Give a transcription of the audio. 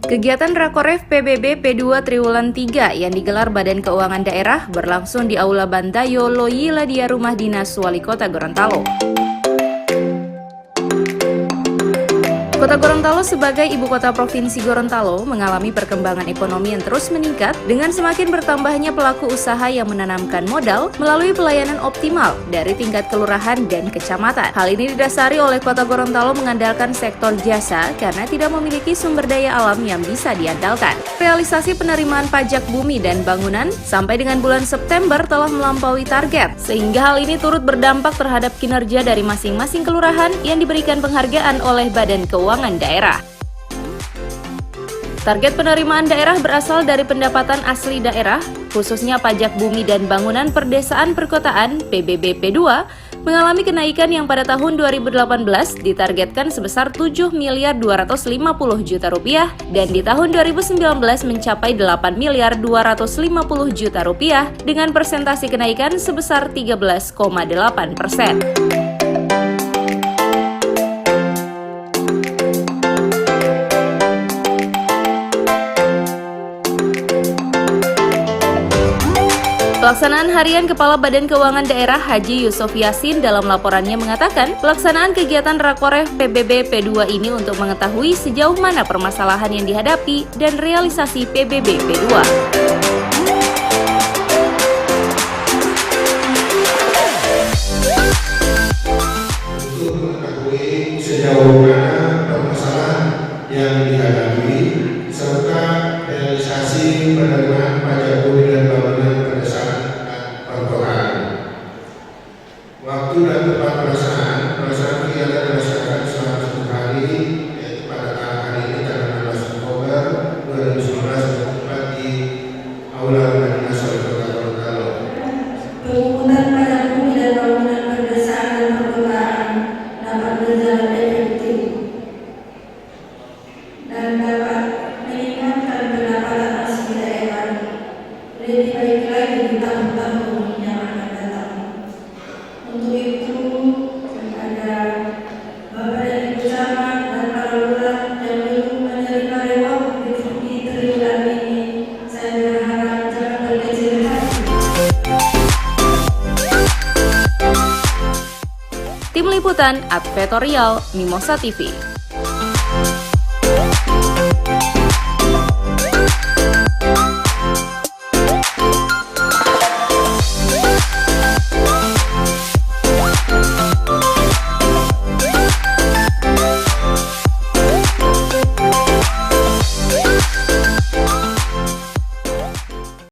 Kegiatan Rakoref PBB P2 Triwulan 3 yang digelar Badan Keuangan Daerah berlangsung di Aula Bantayo Loyiladia Rumah Dinas Wali Kota Gorontalo. Kota Gorontalo sebagai ibu kota provinsi Gorontalo mengalami perkembangan ekonomi yang terus meningkat dengan semakin bertambahnya pelaku usaha yang menanamkan modal melalui pelayanan optimal dari tingkat kelurahan dan kecamatan. Hal ini didasari oleh Kota Gorontalo mengandalkan sektor jasa karena tidak memiliki sumber daya alam yang bisa diandalkan. Realisasi penerimaan pajak bumi dan bangunan sampai dengan bulan September telah melampaui target, sehingga hal ini turut berdampak terhadap kinerja dari masing-masing kelurahan yang diberikan penghargaan oleh Badan Keuangan Daerah. Target penerimaan daerah berasal dari pendapatan asli daerah, khususnya pajak bumi dan bangunan perdesaan perkotaan PBB P2, mengalami kenaikan yang pada tahun 2018 ditargetkan sebesar 7 miliar 250 juta rupiah dan di tahun 2019 mencapai 8 miliar 250 juta rupiah dengan persentase kenaikan sebesar 13,8%. Pelaksanaan Harian Kepala Badan Keuangan Daerah Haji Yusuf Yasin dalam laporannya mengatakan, pelaksanaan kegiatan Rakoref PBB P2 ini untuk mengetahui sejauh mana permasalahan yang dihadapi dan realisasi PBB P2. Untuk mengetahui sejauh mana permasalahan yang dihadapi serta realisasi penerimaan pajak bumi dan bangunan perdesaan perkotaan. Waktu dan tempat pelaksanaan kegiatan dilaksanakan selama 1 hari, yaitu pada hari ini tanggal 16 Oktober 2019 tepat di Aula Rumah Dinas Wali Kota Gorontalo. Pengumpulan pajak bumi dan bangunan perdesaan dan perkotaan dapat berjalan efektif dan dapat meningkatkan pendapatan asli daerah lebih baik lagi di tahun-tahun yang akan datang. Untuk itu, kepada Bapak dan Ibu Camat dan para lurah yang belum menerima reward di triwulan ini, saya berharap jangan berkecil hati. Tim Liputan Advertorial Mimosa TV.